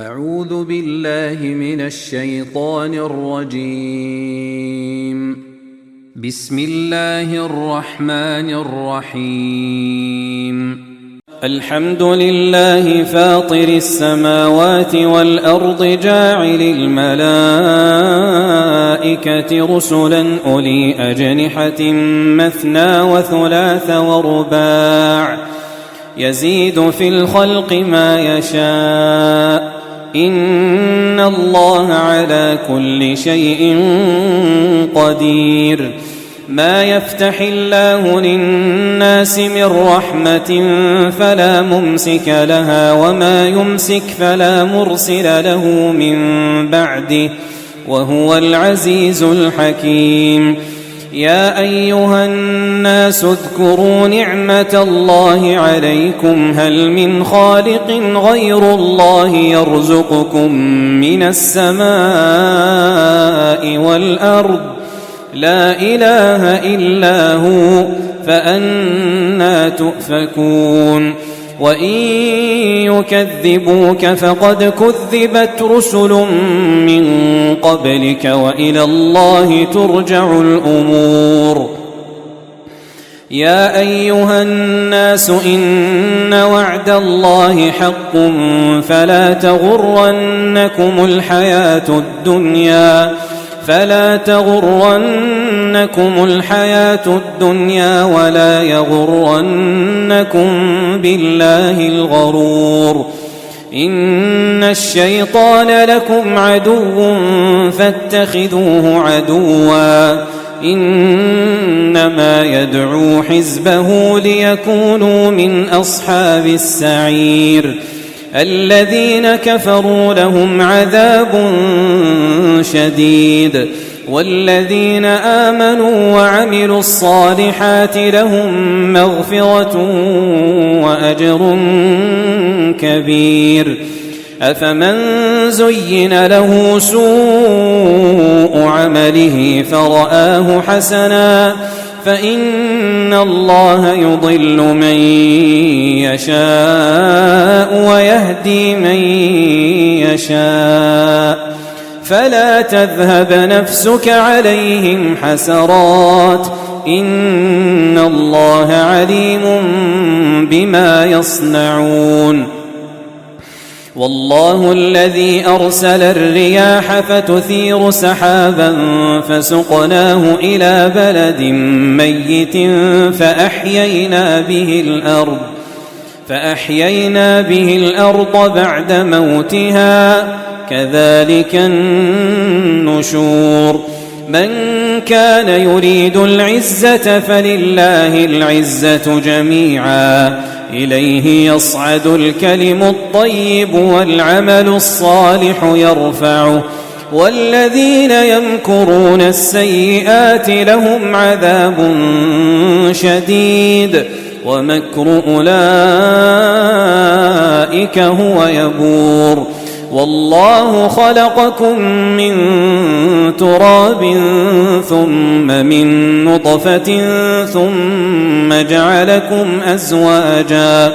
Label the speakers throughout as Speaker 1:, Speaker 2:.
Speaker 1: أعوذ بالله من الشيطان الرجيم. بسم الله الرحمن الرحيم. الحمد لله فاطر السماوات والأرض جاعل الملائكة رسلا أولي أجنحة مثنى وثلاث ورباع يزيد في الخلق ما يشاء إن الله على كل شيء قدير. ما يفتح الله للناس من رحمة فلا ممسك لها وما يمسك فلا مرسل له من بعده وهو العزيز الحكيم. يا أيها الناس اذكروا نعمة الله عليكم هل من خالق غير الله يرزقكم من السماء والأرض لا إله إلا هو فأنى تؤفكون. وإن يكذبوك فقد كذبت رسل من قبلك وإلى الله ترجع الأمور. يا أيها الناس إن وعد الله حق فلا تغرنكم الحياة الدنيا ولا يغرنكم بالله الغرور. إن الشيطان لكم عدو فاتخذوه عدوا إنما يدعو حزبه ليكونوا من أصحاب السعير. الذين كفروا لهم عذاب شديد والذين آمنوا وعملوا الصالحات لهم مغفرة وأجر كبير. أفمن زين له سوء عمله فرآه حسنا فإن الله يضل من يشاء ويهدي من يشاء فلا تذهب نفسك عليهم حسرات إن الله عليم بما يصنعون. والله الذي أرسل الرياح فتثير سحابا فسقناه إلى بلد ميت فأحيينا به الأرض بعد موتها كذلك النشور. من كان يريد العزة فلله العزة جميعا إليه يصعد الكلم الطيب والعمل الصالح يرفعه والذين يمكرون السيئات لهم عذاب شديد ومكر أولئك هو يبور. والله خلقكم من تراب ثم من نطفة ثم جعلكم أزواجا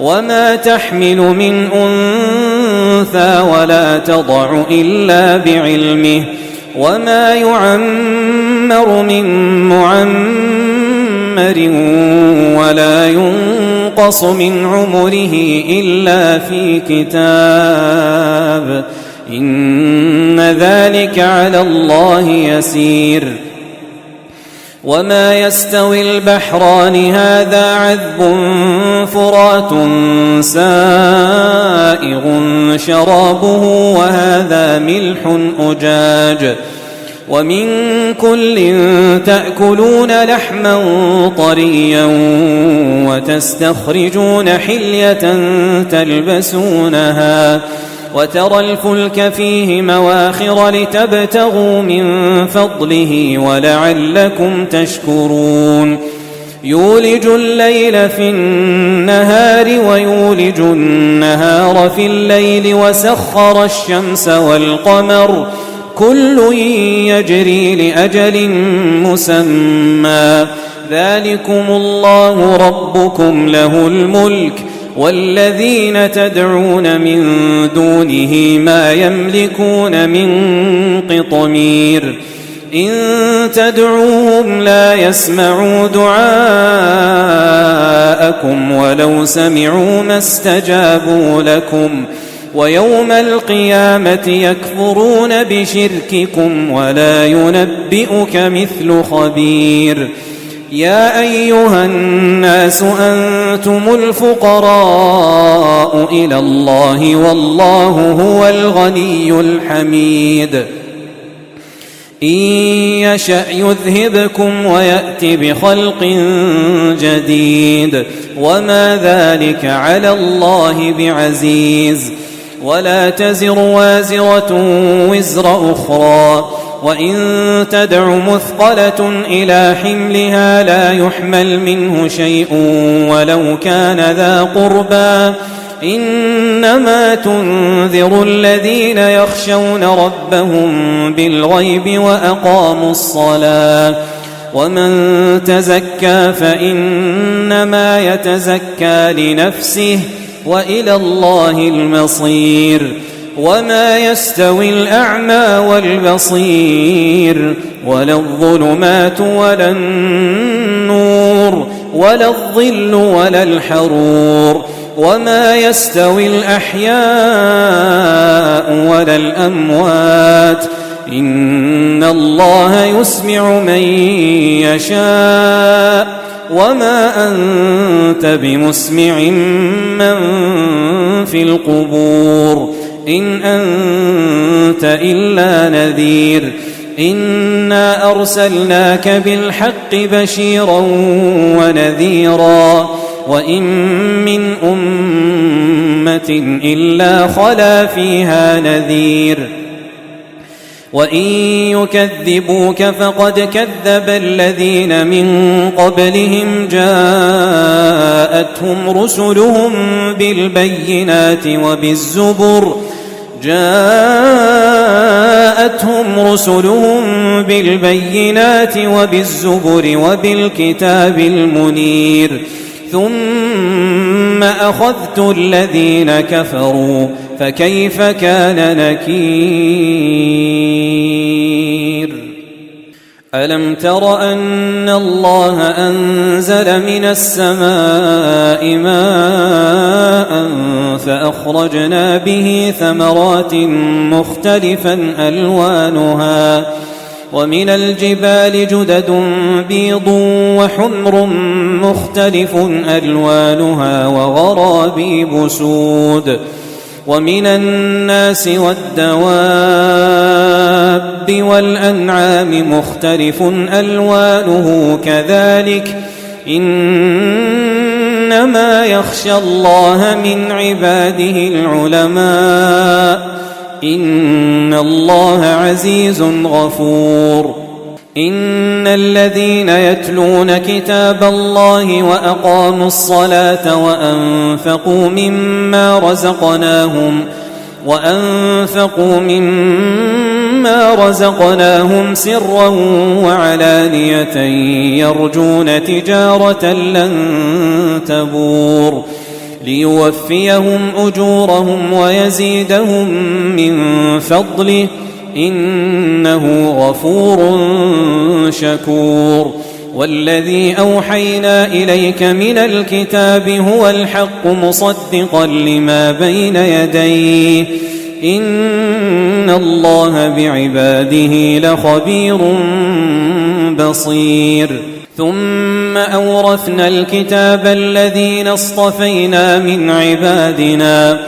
Speaker 1: وما تحمل من أنثى ولا تضع إلا بعلمه وما يعمر من معمر ولا ينقص من عمره إلا في كتاب إن ذلك على الله يسير. وما يستوي البحران هذا عذب فرات سائغ شرابه وهذا ملح أجاج ومن كل تأكلون لحما طريا وتستخرجون حلية تلبسونها وترى الفلك فيه مواخر لتبتغوا من فضله ولعلكم تشكرون. يولج الليل في النهار ويولج النهار في الليل وسخر الشمس والقمر كل يجري لأجل مسمى ذلكم الله ربكم له الملك والذين تدعون من دونه ما يملكون من قطمير إن تدعوهم لا يسمعوا دعاءكم ولو سمعوا ما استجابوا لكم ويوم القيامة يكفرون بشرككم ولا ينبئك مثل خبير يا أيها الناس أنتم الفقراء إلى الله والله هو الغني الحميد إن يشأ يذهبكم ويأت بخلق جديد وما ذلك على الله بعزيز ولا تزر وازرة وزر أخرى وإن تدع مثقلة إلى حملها لا يحمل منه شيء ولو كان ذا قربى إنما تنذر الذين يخشون ربهم بالغيب وأقاموا الصلاة ومن تزكى فإنما يتزكى لنفسه وإلى الله المصير وما يستوي الأعمى والبصير ولا الظلمات ولا النور ولا الظل ولا الحرور وما يستوي الأحياء ولا الأموات إن الله يسمع من يشاء وما أنت بمسمع من في القبور إن أنت إلا نذير إنا أرسلناك بالحق بشيرا ونذيرا وإن من أمة إلا خلا فيها نذير وإن يكذبوك فقد كذب الذين من قبلهم جاءتهم رسلهم بالبينات وبالزبر وبالكتاب المنير ثم أخذت الذين كفروا فكيف كان نكير ألم تر أن الله أنزل من السماء ماء فأخرجنا به ثمرات مختلفا ألوانها ومن الجبال جدد بيض وحمر مختلف ألوانها وغرابيب سود ومن الناس والدواب والأنعام مختلف ألوانه كذلك إنما يخشى الله من عباده العلماء إن الله عزيز غفور إن الذين يتلون كتاب الله وأقاموا الصلاة وأنفقوا مما رزقناهم سرا وعلانية يرجون تجارة لن تبور ليوفيهم أجورهم ويزيدهم من فضله إنه غفور شكور والذي أوحينا إليك من الكتاب هو الحق مصدقا لما بين يديه إن الله بعباده لخبير بصير ثم أورثنا الكتاب الذين اصطفينا من عبادنا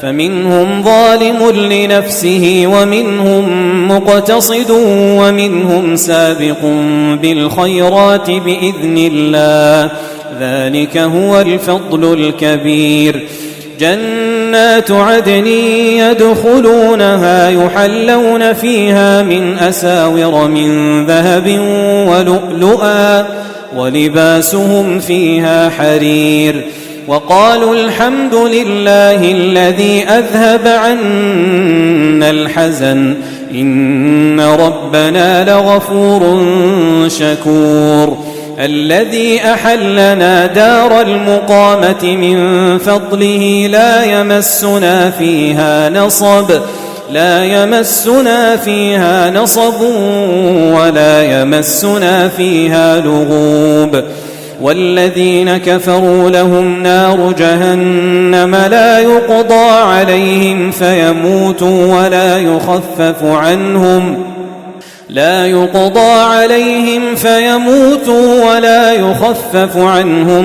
Speaker 1: فمنهم ظالم لنفسه ومنهم مقتصد ومنهم سابق بالخيرات بإذن الله ذلك هو الفضل الكبير جنات عدن يدخلونها يحلون فيها من أساور من ذهب ولؤلؤا ولباسهم فيها حرير وقالوا الحمد لله الذي أذهب عنا الحزن إن ربنا لغفور شكور الذي أحلنا دار المقامة من فضله لا يمسنا فيها نصب ولا يمسنا فيها لغوب والذين كفروا لهم نار جهنم لا يقضى عليهم فيموتوا ولا يخفف عنهم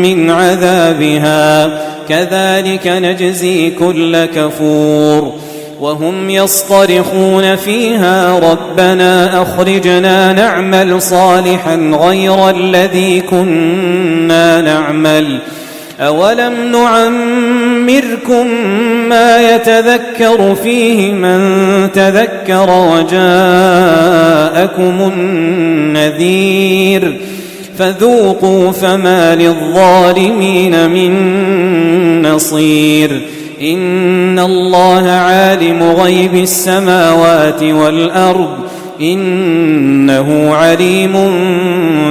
Speaker 1: من عذابها كذلك نجزي كل كفور وهم يصطرخون فيها ربنا أخرجنا نعمل صالحا غير الذي كنا نعمل أولم نعمركم ما يتذكر فيه من تذكر وجاءكم النذير فذوقوا فما للظالمين من نصير إن الله عالم غيب السماوات والأرض إنه عليم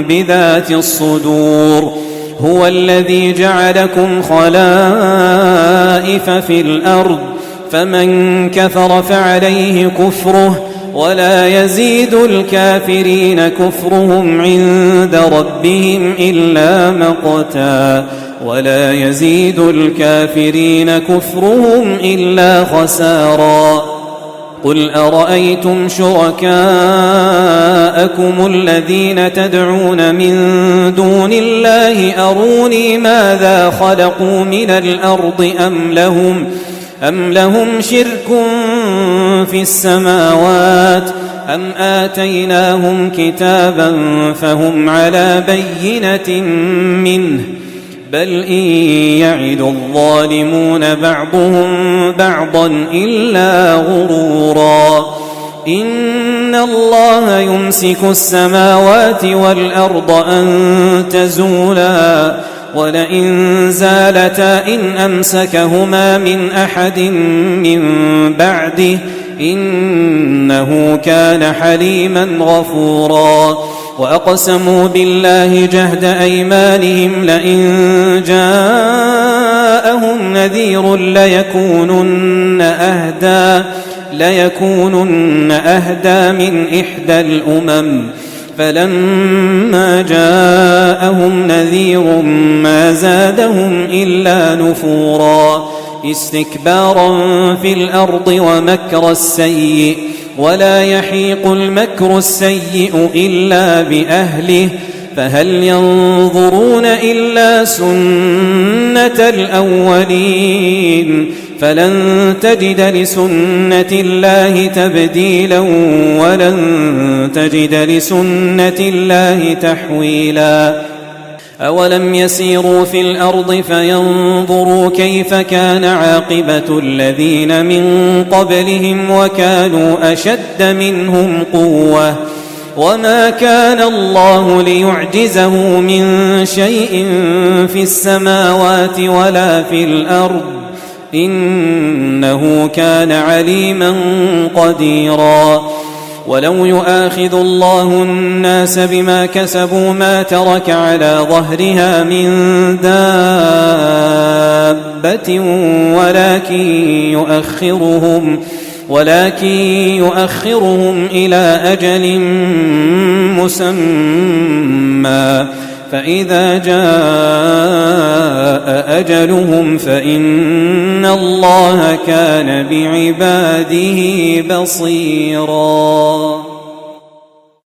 Speaker 1: بذات الصدور هو الذي جعلكم خلائف في الأرض فمن كفر فعليه كفره ولا يزيد الكافرين كفرهم عند ربهم إلا مقتا ولا يزيد الكافرين كفرهم إلا خسارا قل أرأيتم شركاءكم الذين تدعون من دون الله أروني ماذا خلقوا من الأرض أم لهم شرك في السماوات أم آتيناهم كتابا فهم على بينة منه بل إن يعد الظالمون بعضهم بعضا إلا غرورا إن الله يمسك السماوات والأرض أن تزولا ولئن زالتا إن أمسكهما من أحد من بعده إنه كان حليما غفورا وأقسموا بالله جهد أيمانهم لئن جاءهم نذير ليكونن أهدى من إحدى الأمم فلما جاءهم نذير ما زادهم إلا نفورا استكبارا في الأرض ومكر السيء ولا يحيق المكر السيء إلا بأهله فهل ينظرون إلا سنة الأولين فلن تجد لسنة الله تبديلا ولن تجد لسنة الله تحويلا أولم يسيروا في الأرض فينظروا كيف كان عاقبة الذين من قبلهم وكانوا أشد منهم قوة وما كان الله ليعجزه من شيء في السماوات ولا في الأرض إنه كان عليما قديرا ولو يؤاخذ الله الناس بما كسبوا ما ترك على ظهرها من دابة ولكن يؤخرهم إلى أجل مسمى فإذا جاء أجلهم فإن الله كان بعباده بصيراً